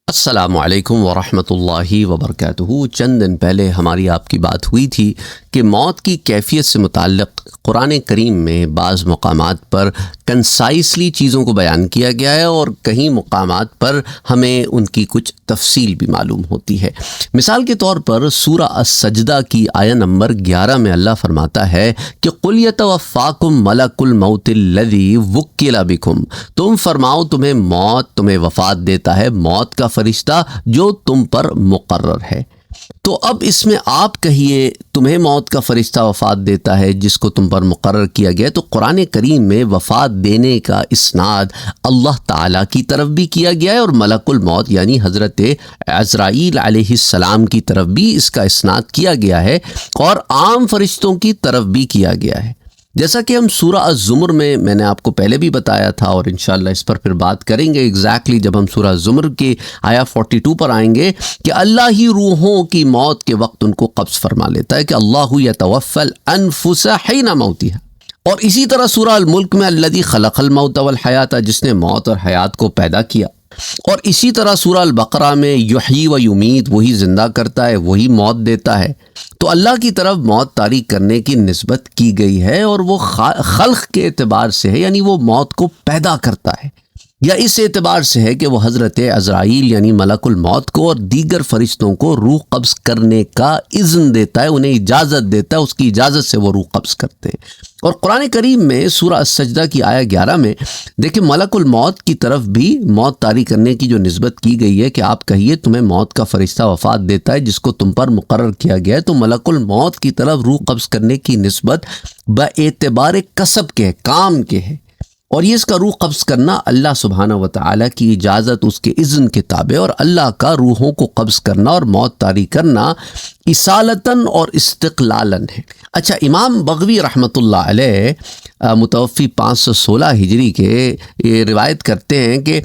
السلام علیکم ورحمۃ اللہ وبرکاتہ۔ چند دن پہلے ہماری آپ کی بات ہوئی تھی کہ موت کی کیفیت سے متعلق قرآن کریم میں بعض مقامات پر کنسائسلی چیزوں کو بیان کیا گیا ہے اور کہیں مقامات پر ہمیں ان کی کچھ تفصیل بھی معلوم ہوتی ہے۔ مثال کے طور پر سورہ السجدہ کی آیہ نمبر 11 میں اللہ فرماتا ہے کہ قُلْ يَتَوَفَّاكُمْ مَلَكُ الْمَوْتِ الَّذِي وُكِّلَ بِكُمْ، تم فرماؤ تمہیں وفات دیتا ہے موت کا فرشتہ جو تم پر مقرر ہے۔ تو اب اس میں آپ کہیے تمہیں موت کا فرشتہ وفات دیتا ہے جس کو تم پر مقرر کیا گیا، تو قرآن کریم میں وفات دینے کا اسناد اللہ تعالیٰ کی طرف بھی کیا گیا ہے اور ملک الموت یعنی حضرت عزرائیل علیہ السلام کی طرف بھی اس کا اسناد کیا گیا ہے اور عام فرشتوں کی طرف بھی کیا گیا ہے۔ جیسا کہ ہم سورہ الزمر میں نے آپ کو پہلے بھی بتایا تھا اور انشاءاللہ اس پر پھر بات کریں گے ایگزیکٹلی جب ہم سورہ الزمر کی آیہ 42 پر آئیں گے کہ اللہ ہی روحوں کی موت کے وقت ان کو قبض فرما لیتا ہے کہ اللہ یتوفی الانفس حین موتها۔ اور اسی طرح سورہ الملک میں الذی خلق الموت والحیات، جس نے موت اور حیات کو پیدا کیا، اور اسی طرح سورہ البقرہ میں یحیی و یمیت، وہی زندہ کرتا ہے وہی موت دیتا ہے۔ تو اللہ کی طرف موت طاری کرنے کی نسبت کی گئی ہے اور وہ خلق کے اعتبار سے ہے، یعنی وہ موت کو پیدا کرتا ہے، یا اس اعتبار سے ہے کہ وہ حضرت عزرائیل یعنی ملک الموت کو اور دیگر فرشتوں کو روح قبض کرنے کا اذن دیتا ہے، انہیں اجازت دیتا ہے، اس کی اجازت سے وہ روح قبض کرتے ہیں۔ اور قرآن کریم میں سورہ السجدہ کی آیہ 11 میں دیکھیں ملک الموت کی طرف بھی موت طاری کرنے کی جو نسبت کی گئی ہے کہ آپ کہیے تمہیں موت کا فرشتہ وفات دیتا ہے جس کو تم پر مقرر کیا گیا ہے، تو ملک الموت کی طرف روح قبض کرنے کی نسبت باعتبار کسب کے ہے، کام کے ہے، اور یہ اس کا روح قبض کرنا اللہ سبحانہ و تعالیٰ کی اجازت، اس کے اذن کے تابع، اور اللہ کا روحوں کو قبض کرنا اور موت طاری کرنا اصالتاً اور استقلالاً ہے۔ اچھا، امام بغوی رحمۃ اللہ علیہ متوفی 516 ہجری کے یہ روایت کرتے ہیں کہ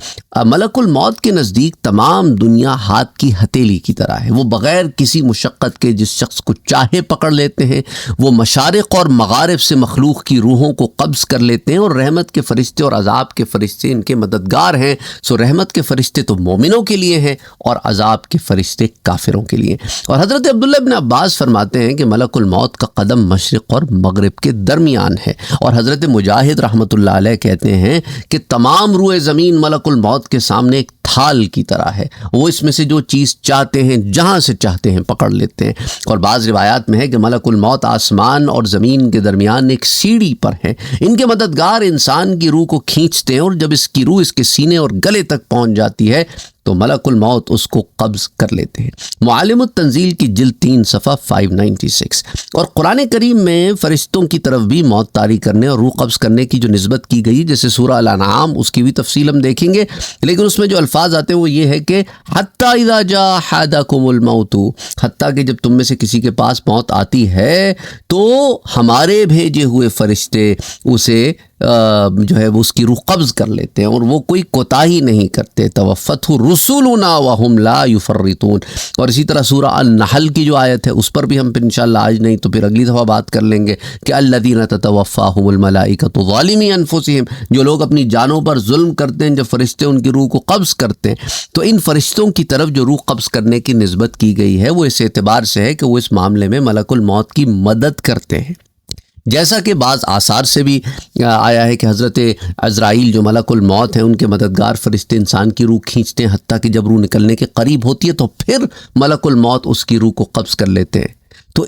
ملک الموت کے نزدیک تمام دنیا ہاتھ کی ہتھیلی کی طرح ہے، وہ بغیر کسی مشقت کے جس شخص کو چاہے پکڑ لیتے ہیں، وہ مشارق اور مغارب سے مخلوق کی روحوں کو قبض کر لیتے ہیں، اور رحمت کے فرشتے اور عذاب کے فرشتے ان کے مددگار ہیں۔ سو رحمت کے فرشتے تو مومنوں کے لیے ہیں اور عذاب کے فرشتے کافروں کے لیے۔ اور حضرت عبداللہ ابن عباس فرماتے ہیں کہ ملک الموت کا قدم مشرق اور مغرب کے درمیان ہے، اور حضرت مجاہد رحمۃ اللہ علیہ کہتے ہیں کہ تمام روئے زمین ملک الموت کے سامنے ایک تھال کی طرح ہے، وہ اس میں سے جو چیز چاہتے ہیں جہاں سے چاہتے ہیں پکڑ لیتے ہیں۔ اور بعض روایات میں ہے کہ ملک الموت آسمان اور زمین کے درمیان ایک سیڑھی پر ہے، ان کے مددگار انسان کی روح کو کھینچتے ہیں، اور جب اس کی روح اس کے سینے اور گلے تک پہنچ جاتی ہے تو ملک الموت اس کو قبض کر لیتے ہیں۔ معالم التنزیل کی جلد 3 صفحہ 596۔ اور قرآن کریم میں فرشتوں کی طرف بھی موت طاری کرنے اور روح قبض کرنے کی جو نسبت کی گئی، جیسے سورہ الانعام، اس کی بھی تفصیل ہم دیکھیں گے، لیکن اس میں جو الفاظ آتے ہیں وہ یہ ہے کہ حتی اذا جاء احدکم الموت، حتیٰ کہ جب تم میں سے کسی کے پاس موت آتی ہے تو ہمارے بھیجے ہوئے فرشتے اسے جو ہے وہ اس کی روح قبض کر لیتے ہیں اور وہ کوئی کوتاہی نہیں کرتے۔ توفتہ رسولنا وہم لا یفرطون۔ اور اسی طرح سورہ النحل کی جو آیت ہے اس پر بھی ہم پھر انشاءاللہ آج نہیں تو پھر اگلی دفعہ بات کر لیں گے کہ الذین تتوفاہم الملائکۃ ظالمی انفسہم، جو لوگ اپنی جانوں پر ظلم کرتے ہیں جب فرشتے ان کی روح کو قبض کرتے ہیں، تو ان فرشتوں کی طرف جو روح قبض کرنے کی نسبت کی گئی ہے وہ اس اعتبار سے ہے کہ وہ اس معاملے میں ملک الموت کی مدد کرتے ہیں۔ جیسا کہ بعض آثار سے بھی آیا ہے کہ حضرت عزرائیل جو ملک الموت ہیں ان کے مددگار فرشتے انسان کی روح کھینچتے ہیں، حتیٰ کہ جب روح نکلنے کے قریب ہوتی ہے تو پھر ملک الموت اس کی روح کو قبض کر لیتے ہیں۔ تو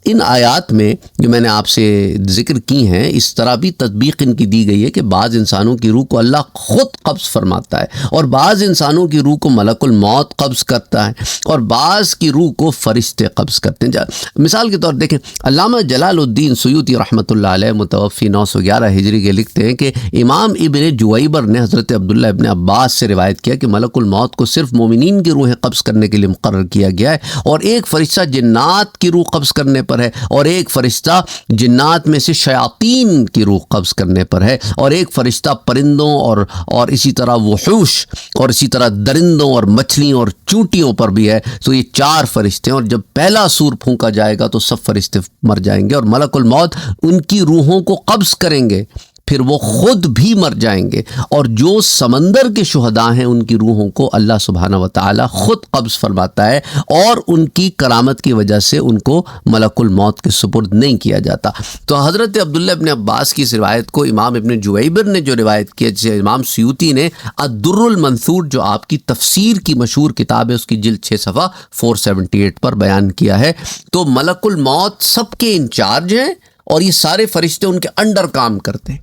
ان آیات میں جو میں نے آپ سے ذکر کی ہیں اس طرح بھی تطبیق ان کی دی گئی ہے کہ بعض انسانوں کی روح کو اللہ خود قبض فرماتا ہے، اور بعض انسانوں کی روح کو ملک الموت قبض کرتا ہے، اور بعض کی روح کو فرشتے قبض کرتے ہیں۔ مثال کے طور دیکھیں، علامہ جلال الدین سیوطی رحمۃ اللہ علیہ متوفی 911 ہجری کے لکھتے ہیں کہ امام ابن جویبر نے حضرت عبداللہ ابن عباس سے روایت کیا کہ ملک الموت کو صرف مومنین کی روحیں قبض کرنے کے لیے مقرر کیا گیا ہے، اور ایک فرشتہ جنات کی روح قبض کرنے پر ہے، اور ایک فرشتہ جنات میں سے شیاطین کی روح قبض کرنے پر ہے، اور ایک فرشتہ پرندوں اور اسی طرح وحوش اور اسی طرح درندوں اور مچھلیوں اور چونٹیوں پر بھی ہے۔ تو یہ 4 فرشتے ہیں، اور جب پہلا سور پھونکا جائے گا تو سب فرشتے مر جائیں گے اور ملک الموت ان کی روحوں کو قبض کریں گے۔ پھر وہ خود بھی مر جائیں گے، اور جو سمندر کے شہداء ہیں ان کی روحوں کو اللہ سبحانہ و تعالی خود قبض فرماتا ہے، اور ان کی کرامت کی وجہ سے ان کو ملک الموت کے سپرد نہیں کیا جاتا۔ تو حضرت عبداللہ ابن عباس کی اس روایت کو امام ابن جویبر نے جو روایت کی، جسے امام سیوطی نے الدر المنثور جو آپ کی تفسیر کی مشہور کتاب ہے اس کی جلد 6 صفحہ 478 پر بیان کیا ہے۔ تو ملک الموت سب کے انچارج ہیں، اور یہ سارے فرشتے ان کے انڈر کام کرتے ہیں،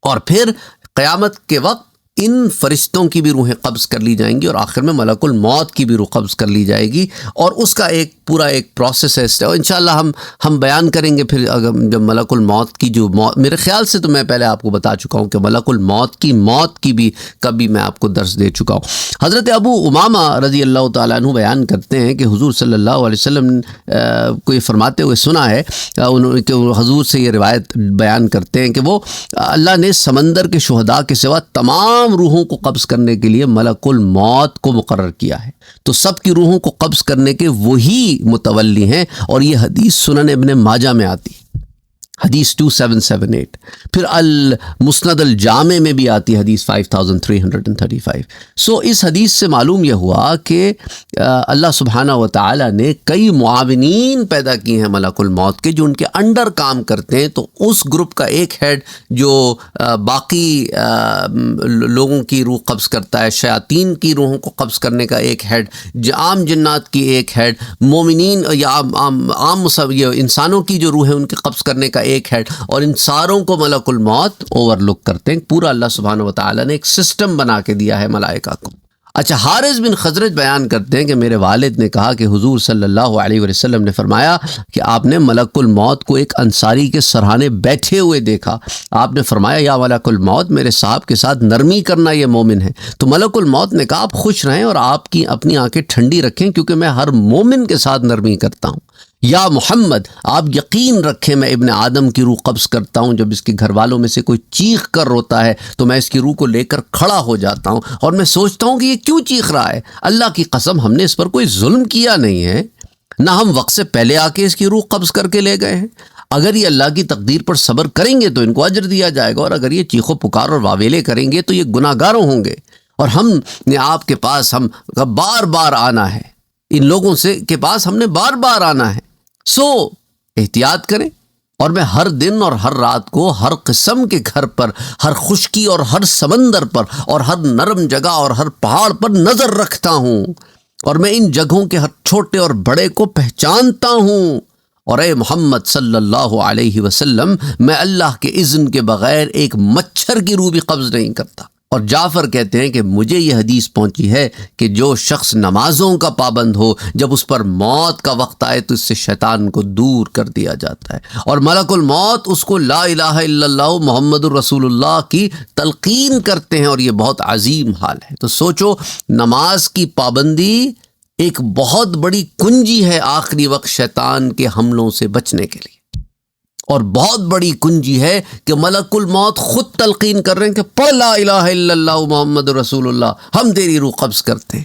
اور پھر قیامت کے وقت ان فرشتوں کی بھی روحیں قبض کر لی جائیں گی، اور آخر میں ملک الموت کی بھی روح قبض کر لی جائے گی، اور اس کا ایک پورا ایک پروسیس ہے، اور انشاءاللہ ہم بیان کریں گے پھر جب ملک الموت کی جو موت، میرے خیال سے تو میں پہلے آپ کو بتا چکا ہوں کہ ملک الموت کی موت کی بھی کبھی میں آپ کو درس دے چکا ہوں۔ حضرت ابو امامہ رضی اللہ تعالیٰ عنہ بیان کرتے ہیں کہ حضور صلی اللہ علیہ وسلم کو یہ فرماتے ہوئے سنا ہے کہ حضور سے یہ روایت بیان کرتے ہیں کہ وہ اللہ نے سمندر کے شہداء کے سوا تمام روحوں کو قبض کرنے کے لیے ملک الموت کو مقرر کیا ہے، تو سب کی روحوں کو قبض کرنے کے وہی متولی ہیں، اور یہ حدیث سنن ابن ماجہ میں آتی، حدیث 2778، پھر المسند الجامع میں بھی آتی حدیث 5335۔ سو اس حدیث سے معلوم یہ ہوا کہ اللہ سبحانہ و تعالی نے کئی معاونین پیدا کیے ہیں ملک الموت کے، جو ان کے انڈر کام کرتے ہیں۔ تو اس گروپ کا ایک ہیڈ جو باقی لوگوں کی روح قبض کرتا ہے، شیاطین کی روحوں کو قبض کرنے کا ایک ہیڈ، عام جنات کی ایک ہیڈ، مومنین یا عام انسانوں کی جو روح ہے ان کے قبض کرنے کا ایک ہیڈ، اور ان ساروں کو ملک الموت اوور لک کرتے ہیں۔ پورا اللہ سبحانہ و تعالی نے ایک سسٹم بنا کے دیا ہے ملائکہ کو۔ اچھا، حارث بن خزرج بیان کرتے ہیں کہ میرے والد نے کہا کہ حضور صلی اللہ علیہ وسلم نے فرمایا کہ آپ نے ملک الموت کو ایک انصاری کے سرہانے بیٹھے ہوئے دیکھا۔ آپ نے فرمایا یا ملک الموت، میرے صاحب کے ساتھ نرمی کرنا، یہ مومن ہے۔ تو ملک الموت نے کہا آپ خوش رہیں اور آپ کی اپنی آنکھیں ٹھنڈی رکھیں، کیونکہ میں ہر مومن کے ساتھ نرمی کرتا ہوں۔ یا محمد، آپ یقین رکھیں میں ابن آدم کی روح قبض کرتا ہوں، جب اس کے گھر والوں میں سے کوئی چیخ کر روتا ہے تو میں اس کی روح کو لے کر کھڑا ہو جاتا ہوں، اور میں سوچتا ہوں کہ یہ کیوں چیخ رہا ہے۔ اللہ کی قسم ہم نے اس پر کوئی ظلم کیا نہیں ہے، نہ ہم وقت سے پہلے آ کے اس کی روح قبض کر کے لے گئے ہیں۔ اگر یہ اللہ کی تقدیر پر صبر کریں گے تو ان کو اجر دیا جائے گا، اور اگر یہ چیخ و پکار اور واویلے کریں گے تو یہ گناہ گاروں ہوں گے، اور ہم نے آپ کے پاس ہم بار بار آنا ہے، ان لوگوں سے کے پاس ہم نے بار بار آنا ہے۔ سو احتیاط کریں، اور میں ہر دن اور ہر رات کو ہر قسم کے گھر پر، ہر خشکی اور ہر سمندر پر، اور ہر نرم جگہ اور ہر پہاڑ پر نظر رکھتا ہوں، اور میں ان جگہوں کے ہر چھوٹے اور بڑے کو پہچانتا ہوں، اور اے محمد صلی اللہ علیہ وسلم، میں اللہ کے اذن کے بغیر ایک مچھر کی روح بھی قبض نہیں کرتا۔ اور جعفر کہتے ہیں کہ مجھے یہ حدیث پہنچی ہے کہ جو شخص نمازوں کا پابند ہو، جب اس پر موت کا وقت آئے تو اس سے شیطان کو دور کر دیا جاتا ہے، اور ملک الموت اس کو لا الہ الا اللہ محمد الرسول اللہ کی تلقین کرتے ہیں، اور یہ بہت عظیم حال ہے۔ تو سوچو، نماز کی پابندی ایک بہت بڑی کنجی ہے آخری وقت شیطان کے حملوں سے بچنے کے لیے، اور بہت بڑی کنجی ہے کہ ملک الموت خود تلقین کر رہے ہیں کہ پڑھ لا الہ الا اللہ محمد رسول اللہ، ہم تیری روح قبض کرتے ہیں۔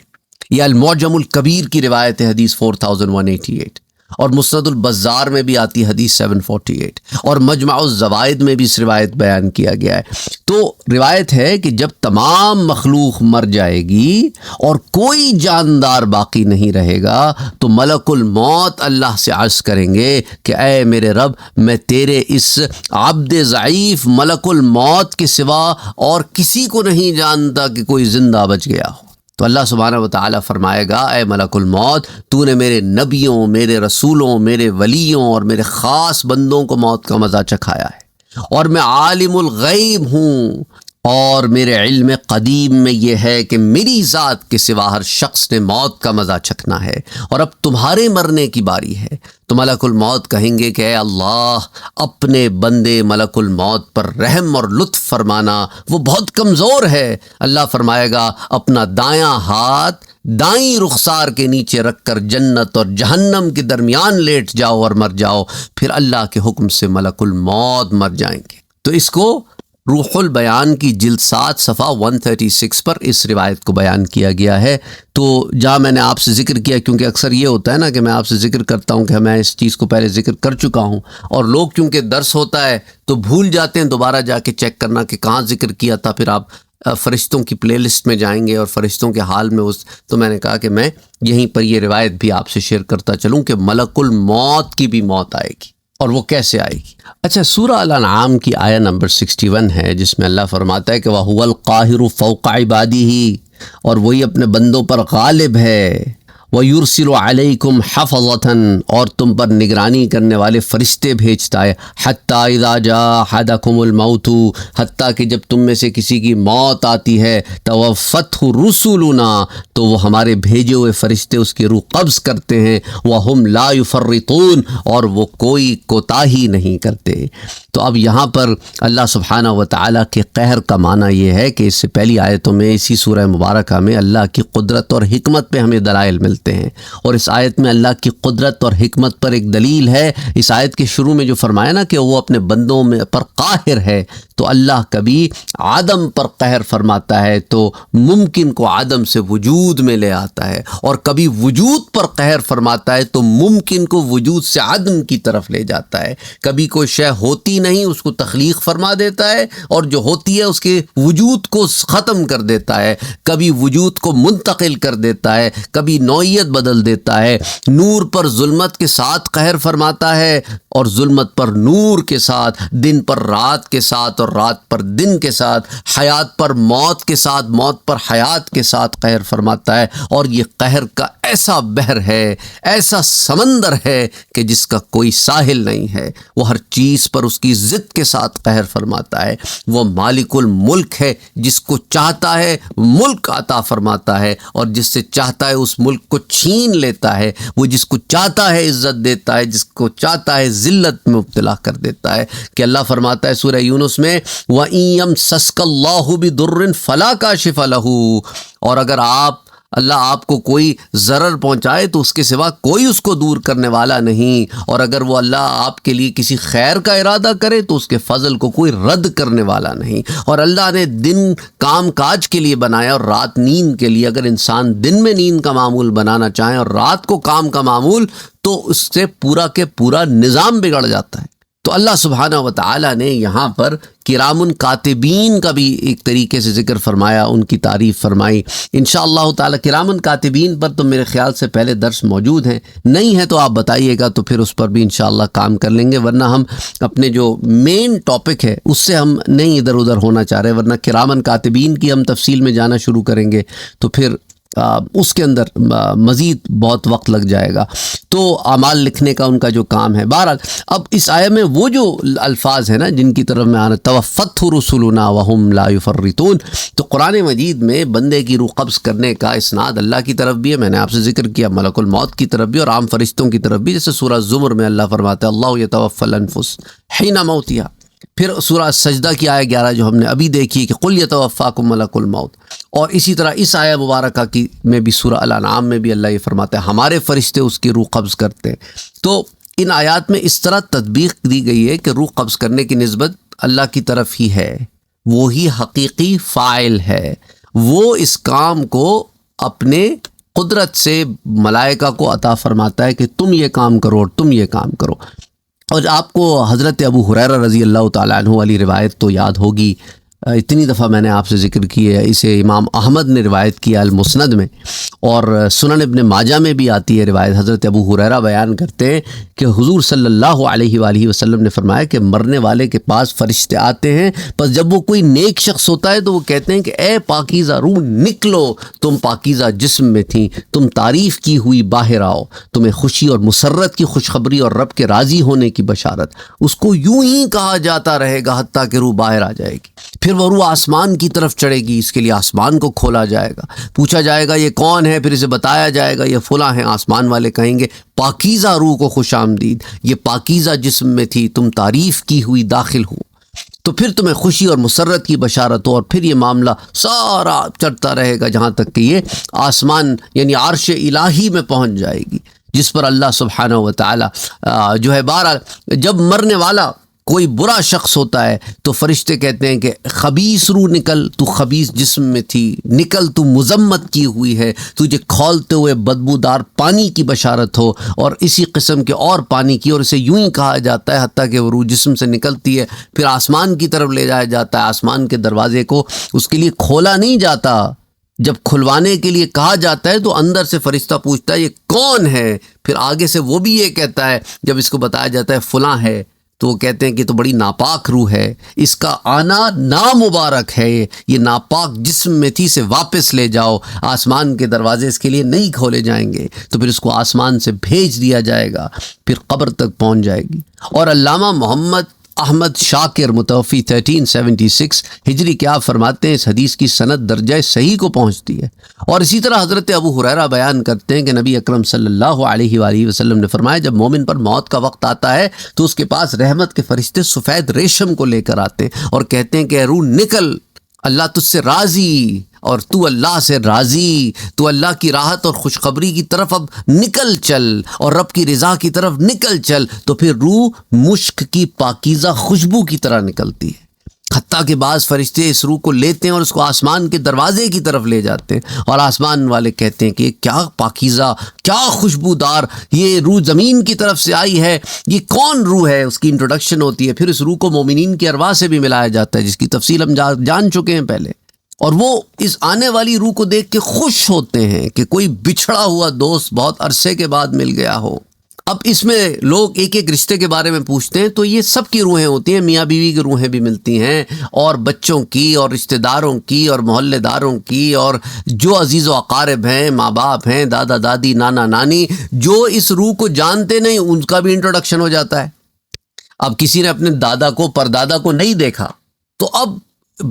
یہ المعجم الکبیر کی روایت ہے، حدیث 4188، اور مسند البزار میں بھی آتی حدیث 748، اور مجمع الزوائد میں بھی اس روایت بیان کیا گیا ہے۔ تو روایت ہے کہ جب تمام مخلوق مر جائے گی اور کوئی جاندار باقی نہیں رہے گا تو ملک الموت اللہ سے عرض کریں گے کہ اے میرے رب، میں تیرے اس عبد ضعیف ملک الموت کے سوا اور کسی کو نہیں جانتا کہ کوئی زندہ بچ گیا ہو۔ تو اللہ سبحانہ و تعالیٰ فرمائے گا اے ملک الموت، تو نے میرے نبیوں، میرے رسولوں، میرے ولیوں اور میرے خاص بندوں کو موت کا مزہ چکھایا ہے، اور میں عالم الغیب ہوں، اور میرے علم قدیم میں یہ ہے کہ میری ذات کے سوا ہر شخص نے موت کا مزہ چکھنا ہے، اور اب تمہارے مرنے کی باری ہے۔ تو ملک الموت کہیں گے کہ اے اللہ، اپنے بندے ملک الموت پر رحم اور لطف فرمانا، وہ بہت کمزور ہے۔ اللہ فرمائے گا اپنا دایاں ہاتھ دائیں رخسار کے نیچے رکھ کر جنت اور جہنم کے درمیان لیٹ جاؤ اور مر جاؤ، پھر اللہ کے حکم سے ملک الموت مر جائیں گے۔ تو اس کو روح البیان کی جلد 7 صفحہ 136 پر اس روایت کو بیان کیا گیا ہے۔ تو جہاں میں نے آپ سے ذکر کیا، کیونکہ اکثر یہ ہوتا ہے نا کہ میں آپ سے ذکر کرتا ہوں کہ میں اس چیز کو پہلے ذکر کر چکا ہوں، اور لوگ کیونکہ درس ہوتا ہے تو بھول جاتے ہیں دوبارہ جا کے چیک کرنا کہ کہاں ذکر کیا تھا، پھر آپ فرشتوں کی پلے لسٹ میں جائیں گے اور فرشتوں کے حال میں تو میں نے کہا کہ میں یہیں پر یہ روایت بھی آپ سے شیئر کرتا چلوں کہ ملک الموت کی بھی موت آئے گی، اور وہ کیسے آئے گی۔ اچھا، سورہ الانعام کی آیہ نمبر 61 ہے، جس میں اللہ فرماتا ہے کہ وَهُوَ الْقَاهِرُ فَوْقَ عِبَادِهِ، اور وہی اپنے بندوں پر غالب ہے۔ وَيُرْسِلُ عَلَيْكُمْ حَفَظَةً، اور تم پر نگرانی کرنے والے فرشتے بھیجتا ہے۔ حَتَّى إِذَا جَاءَ أَحَدَكُمُ الْمَوْتُ، حتیٰ کہ جب تم میں سے کسی کی موت آتی ہے، تَوَفَّتْهُ رُسُلُنَا، تو وہ ہمارے بھیجے ہوئے فرشتے اس کی روح قبض کرتے ہیں۔ وَهُمْ لَا يُفَرِّطُونَ، اور وہ کوئی کوتاہی نہیں کرتے۔ تو اب یہاں پر اللہ سبحانہ و تعالیٰ کے قہر کا معنی یہ ہے کہ اس سے پہلی آیتوں میں اسی سورہ مبارکہ میں اللہ کی قدرت اور حکمت پہ ہمیں دلائل ملتے ہیں، اور اس آیت میں اللہ کی قدرت اور حکمت پر ایک دلیل ہے۔ اس آیت کے شروع میں جو فرمایا نا کہ وہ اپنے بندوں میں پر قاہر ہے، تو اللہ کبھی عدم پر قہر فرماتا ہے تو ممکن کو عدم سے وجود میں لے آتا ہے، اور کبھی وجود پر قہر فرماتا ہے تو ممکن کو وجود سے عدم کی طرف لے جاتا ہے۔ کبھی کوئی شے ہوتی نہیں، اس کو تخلیق فرما دیتا ہے، اور جو ہوتی ہے اس کے وجود کو ختم کر دیتا ہے۔ کبھی وجود کو منتقل کر دیتا ہے، کبھی نوعیت بدل دیتا ہے۔ نور پر ظلمت کے ساتھ قہر فرماتا ہے، اور ظلمت پر نور کے ساتھ، دن پر رات کے ساتھ، اور رات پر دن کے ساتھ، حیات پر موت کے ساتھ، موت پر حیات کے ساتھ قہر فرماتا ہے۔ اور یہ قہر کا ایسا بحر ہے، ایسا سمندر ہے کہ جس کا کوئی ساحل نہیں ہے۔ وہ ہر چیز پر اس کی ضد کے ساتھ قہر فرماتا ہے۔ وہ مالک الملک ہے، جس کو چاہتا ہے ملک عطا فرماتا ہے، اور جس سے چاہتا ہے اس ملک کو چھین لیتا ہے۔ وہ جس کو چاہتا ہے عزت دیتا ہے، جس کو چاہتا ہے ذلت میں مبتلا کر دیتا ہے۔ کہ اللہ فرماتا ہے سورہ یونس میں وَإِن يَمْسَسْكَ اللَّهُ بِضُرٍّ فَلَا كَاشِفَ لَهُ، اور اگر اللہ آپ کو کوئی ضرر پہنچائے تو اس کے سوا کوئی اس کو دور کرنے والا نہیں، اور اگر وہ اللہ آپ کے لیے کسی خیر کا ارادہ کرے تو اس کے فضل کو کوئی رد کرنے والا نہیں۔ اور اللہ نے دن کام کاج کے لیے بنایا اور رات نیند کے لیے۔ اگر انسان دن میں نیند کا معمول بنانا چاہیں اور رات کو کام کا معمول، تو اس سے پورا کے پورا نظام بگڑ جاتا ہے۔ تو اللہ سبحانہ و تعالیٰ نے یہاں پر کرام کاتبین کا بھی ایک طریقے سے ذکر فرمایا، ان کی تعریف فرمائی۔ انشاءاللہ تعالیٰ کرام کاتبین پر تو میرے خیال سے پہلے درس موجود ہیں، نہیں ہے تو آپ بتائیے گا تو پھر اس پر بھی انشاءاللہ کام کر لیں گے، ورنہ ہم اپنے جو مین ٹاپک ہے اس سے ہم نہیں ادھر ادھر ہونا چاہ رہے، ورنہ کرام کاتبین کی ہم تفصیل میں جانا شروع کریں گے تو پھر اس کے اندر مزید بہت وقت لگ جائے گا۔ تو اعمال لکھنے کا ان کا جو کام ہے۔ بہرحال اب اس آیت میں وہ جو الفاظ ہیں نا جن کی طرف میں آنا توفته رسلنا وهم لا يفرطون، تو قرآن مجید میں بندے کی روح قبض کرنے کا اسناد اللہ کی طرف بھی ہے، میں نے آپ سے ذکر کیا ملک الموت کی طرف بھی اور عام فرشتوں کی طرف بھی، جیسے سورہ زمر میں اللہ فرماتا ہے اللہ یتوفی الانفس حین موتها۔ پھر سورہ سجدہ کی آیہ 11 جو ہم نے ابھی دیکھی کہ قل یتوفاکم ملک الموت، اور اسی طرح اس آیہ مبارکہ کی میں بھی سورہ الانعام میں بھی اللہ یہ فرماتا ہے ہمارے فرشتے اس کی روح قبض کرتے ہیں۔ تو ان آیات میں اس طرح تطبیق دی گئی ہے کہ روح قبض کرنے کی نسبت اللہ کی طرف ہی ہے، وہی حقیقی فاعل ہے، وہ اس کام کو اپنے قدرت سے ملائکہ کو عطا فرماتا ہے کہ تم یہ کام کرو اور تم یہ کام کرو۔ اور آپ کو حضرت ابو ہریرہ رضی اللہ تعالیٰ عنہ والی روایت تو یاد ہوگی، اتنی دفعہ میں نے آپ سے ذکر کی ہے، اسے امام احمد نے روایت کیا المسند میں، اور سنن ابن ماجہ میں بھی آتی ہے روایت۔ حضرت ابو ہریرہ بیان کرتے ہیں کہ حضور صلی اللہ علیہ وآلہ وسلم نے فرمایا کہ مرنے والے کے پاس فرشتے آتے ہیں، پس جب وہ کوئی نیک شخص ہوتا ہے تو وہ کہتے ہیں کہ اے پاکیزہ روح نکلو، تم پاکیزہ جسم میں تھیں، تم تعریف کی ہوئی باہر آؤ، تمہیں خوشی اور مسرت کی خوشخبری اور رب کے راضی ہونے کی بشارت۔ اس کو یوں ہی کہا جاتا رہے گا حتیٰ کہ روح باہر آ جائے گی، پھر وہ روح آسمان کی طرف چڑھے گی، اس کے لیے آسمان کو کھولا جائے گا، پوچھا جائے گا یہ کون ہے، پھر اسے بتایا جائے گا یہ فلاں ہیں۔ آسمان والے کہیں گے پاکیزہ روح کو خوش آمدید، یہ پاکیزہ جسم میں تھی، تم تعریف کی ہوئی داخل ہو، تو پھر تمہیں خوشی اور مسرت کی بشارت ہو، اور پھر یہ معاملہ سارا چڑھتا رہے گا جہاں تک کہ یہ آسمان یعنی عرش الہی میں پہنچ جائے گی، جس پر اللہ سبحانہ و تعالی جو ہے بہرحال جب مرنے والا کوئی برا شخص ہوتا ہے تو فرشتے کہتے ہیں کہ خبیث روح نکل، تو خبیث جسم میں تھی، نکل تو مذمت کی ہوئی ہے، تجھے کھولتے ہوئے بدبودار پانی کی بشارت ہو، اور اسی قسم کے اور پانی کی، اور اسے یوں ہی کہا جاتا ہے حتیٰ کہ وہ روح جسم سے نکلتی ہے پھر آسمان کی طرف لے جایا جاتا ہے۔ آسمان کے دروازے کو اس کے لیے کھولا نہیں جاتا، جب کھلوانے کے لیے کہا جاتا ہے تو اندر سے فرشتہ پوچھتا ہے یہ کون ہے، پھر آگے سے وہ بھی یہ کہتا ہے، جب اس کو بتایا جاتا ہے فلاں ہے تو وہ کہتے ہیں کہ تو بڑی ناپاک روح ہے، اس کا آنا نامبارک ہے، یہ ناپاک جسم میں تھی، اسے واپس لے جاؤ، آسمان کے دروازے اس کے لیے نہیں کھولے جائیں گے، تو پھر اس کو آسمان سے بھیج دیا جائے گا، پھر قبر تک پہنچ جائے گی۔ اور علامہ محمد احمد شاکر متوفی 1376 ہجری کے آپ فرماتے ہیں اس حدیث کی سند درجہ صحیح کو پہنچتی ہے۔ اور اسی طرح حضرت ابو ہریرہ بیان کرتے ہیں کہ نبی اکرم صلی اللہ علیہ وآلہ وسلم نے فرمایا جب مومن پر موت کا وقت آتا ہے تو اس کے پاس رحمت کے فرشتے سفید ریشم کو لے کر آتے ہیں اور کہتے ہیں کہ اے روح نکل، اللہ تجھ سے راضی اور تو اللہ سے راضی، تو اللہ کی راحت اور خوشخبری کی طرف اب نکل چل اور رب کی رضا کی طرف نکل چل، تو پھر روح مشک کی پاکیزہ خوشبو کی طرح نکلتی ہے۔ حتیٰ کہ بعض فرشتے اس روح کو لیتے ہیں اور اس کو آسمان کے دروازے کی طرف لے جاتے ہیں، اور آسمان والے کہتے ہیں کہ یہ کیا پاکیزہ، کیا خوشبودار یہ روح زمین کی طرف سے آئی ہے، یہ کون روح ہے؟ اس کی انٹروڈکشن ہوتی ہے، پھر اس روح کو مومنین کی ارواح سے بھی ملایا جاتا ہے جس کی تفصیل ہم جان چکے ہیں پہلے، اور وہ اس آنے والی روح کو دیکھ کے خوش ہوتے ہیں کہ کوئی بچھڑا ہوا دوست بہت عرصے کے بعد مل گیا ہو۔ اب اس میں لوگ ایک ایک رشتے کے بارے میں پوچھتے ہیں تو یہ سب کی روحیں ہوتی ہیں، میاں بیوی کی روحیں بھی ملتی ہیں، اور بچوں کی اور رشتہ داروں کی اور محلے داروں کی، اور جو عزیز و اقارب ہیں، ماں باپ ہیں، دادا دادی، نانا نانی، جو اس روح کو جانتے نہیں ان کا بھی انٹروڈکشن ہو جاتا ہے۔ اب کسی نے اپنے دادا کو پردادا کو نہیں دیکھا تو اب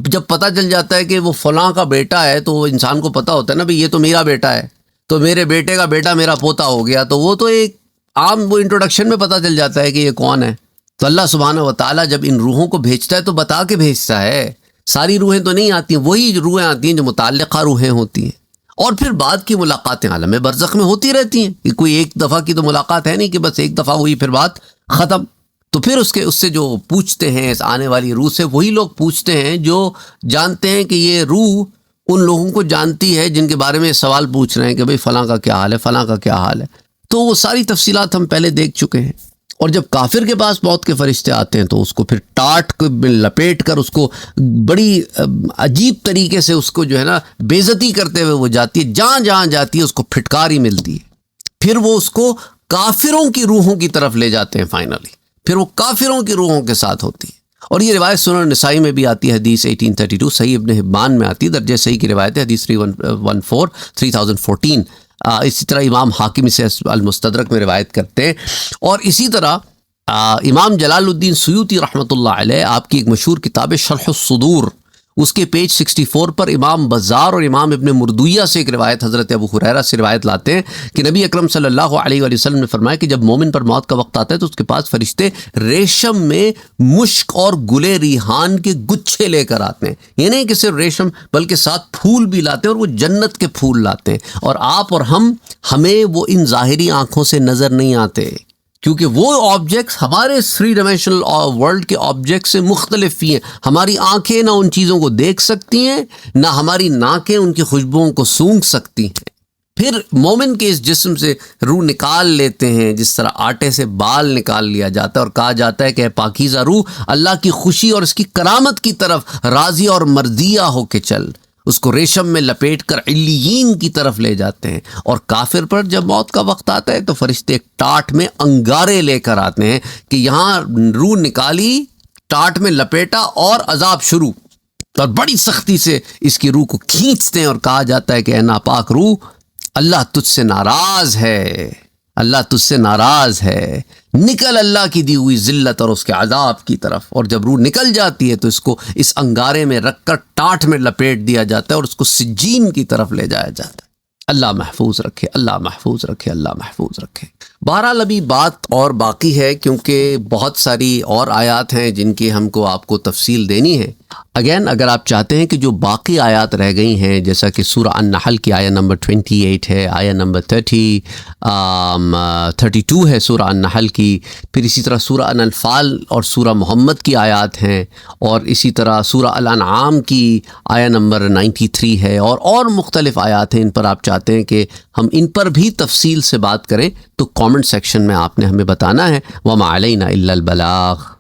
جب پتہ چل جاتا ہے کہ وہ فلاں کا بیٹا ہے تو انسان کو پتہ ہوتا ہے نا بھئی یہ تو میرا بیٹا ہے، تو میرے بیٹے کا بیٹا میرا پوتا ہو گیا، تو وہ تو ایک عام وہ انٹروڈکشن میں پتہ چل جاتا ہے کہ یہ کون ہے۔ تو اللہ سبحانہ و تعالیٰ جب ان روحوں کو بھیجتا ہے تو بتا کے بھیجتا ہے، ساری روحیں تو نہیں آتی ہیں، وہی روحیں آتی ہیں جو متعلقہ روحیں ہوتی ہیں، اور پھر بعد کی ملاقاتیں عالم برزخ میں ہوتی رہتی ہیں، کہ کوئی ایک دفعہ کی تو ملاقات ہے نہیں کہ بس ایک دفعہ ہوئی پھر بات ختم۔ تو پھر اس سے جو پوچھتے ہیں اس آنے والی روح سے، وہی لوگ پوچھتے ہیں جو جانتے ہیں کہ یہ روح ان لوگوں کو جانتی ہے جن کے بارے میں سوال پوچھ رہے ہیں کہ بھئی فلاں کا کیا حال ہے، فلاں کا کیا حال ہے، تو وہ ساری تفصیلات ہم پہلے دیکھ چکے ہیں۔ اور جب کافر کے پاس موت کے فرشتے آتے ہیں تو اس کو پھر ٹاٹ میں لپیٹ کر اس کو بڑی عجیب طریقے سے اس کو جو ہے نا بے عزتی کرتے ہوئے وہ جاتی ہے، جہاں جہاں جاتی ہے اس کو پھٹکاری ملتی ہے، پھر وہ اس کو کافروں کی روحوں کی طرف لے جاتے ہیں، فائنلی پھر وہ کافروں کی روحوں کے ساتھ ہوتی ہے۔ اور یہ روایت سنن نسائی میں بھی آتی ہے، حدیث 1832، صحیح ابن حبان میں آتی ہے، درجہ صحیح کی روایت ہے، حدیث 3014۔ اسی طرح امام حاکم اسے المستدرک میں روایت کرتے ہیں، اور اسی طرح امام جلال الدین سیوطی رحمۃ اللہ علیہ آپ کی ایک مشہور کتاب شرح الصدور، اس کے پیج 64 پر امام بزار اور امام ابن مردویہ سے ایک روایت حضرت ابو ہریرہ سے روایت لاتے ہیں کہ نبی اکرم صلی اللہ علیہ وآلہ وسلم نے فرمایا کہ جب مومن پر موت کا وقت آتا ہے تو اس کے پاس فرشتے ریشم میں مشک اور گلے ریحان کے گچھے لے کر آتے ہیں، یہ نہیں کہ صرف ریشم بلکہ ساتھ پھول بھی لاتے ہیں، اور وہ جنت کے پھول لاتے ہیں، اور آپ اور ہمیں وہ ان ظاہری آنکھوں سے نظر نہیں آتے، کیونکہ وہ آبجیکٹس ہمارے 3 ڈائمینشنل ورلڈ کے آبجیکٹ سے مختلف ہی ہیں۔ ہماری آنکھیں نہ ان چیزوں کو دیکھ سکتی ہیں، نہ ہماری ناکیں ان کی خوشبوؤں کو سونگھ سکتی ہیں۔ پھر مومن کے اس جسم سے روح نکال لیتے ہیں جس طرح آٹے سے بال نکال لیا جاتا ہے، اور کہا جاتا ہے کہ اے پاکیزہ روح اللہ کی خوشی اور اس کی کرامت کی طرف راضی اور مرضیہ ہو کے چل، اس کو ریشم میں لپیٹ کر علیین کی طرف لے جاتے ہیں۔ اور کافر پر جب موت کا وقت آتا ہے تو فرشتے ایک ٹاٹ میں انگارے لے کر آتے ہیں کہ یہاں روح نکالی، ٹاٹ میں لپیٹا اور عذاب شروع، اور بڑی سختی سے اس کی روح کو کھینچتے ہیں، اور کہا جاتا ہے کہ اے ناپاک روح اللہ تجھ سے ناراض ہے، اللہ تجھ سے ناراض ہے، نکل اللہ کی دی ہوئی ذلت اور اس کے عذاب کی طرف۔ اور جب روح نکل جاتی ہے تو اس کو اس انگارے میں رکھ کر ٹاٹ میں لپیٹ دیا جاتا ہے اور اس کو سجین کی طرف لے جایا جاتا ہے۔ اللہ محفوظ رکھے، اللہ محفوظ رکھے، اللہ محفوظ رکھے۔ بہرحال ابھی بات اور باقی ہے، کیونکہ بہت ساری اور آیات ہیں جن کی ہم کو آپ کو تفصیل دینی ہے۔ اگین اگر آپ چاہتے ہیں کہ جو باقی آیات رہ گئی ہیں، جیسا کہ سورہ النحل کی آیت نمبر 28 ہے، آیت نمبر 32 ہے سورہ النحل کی، پھر اسی طرح سورہ الانفال اور سورہ محمد کی آیات ہیں، اور اسی طرح سورہ الانعام کی آیت نمبر 93 ہے، اور مختلف آیات ہیں، ان پر آپ چاہتے ہیں کہ ہم ان پر بھی تفصیل سے بات کریں تو کامنٹ سیکشن میں آپ نے ہمیں بتانا ہے۔ وَمَا عَلَيْنَا إِلَّا الْبَلَاغُ۔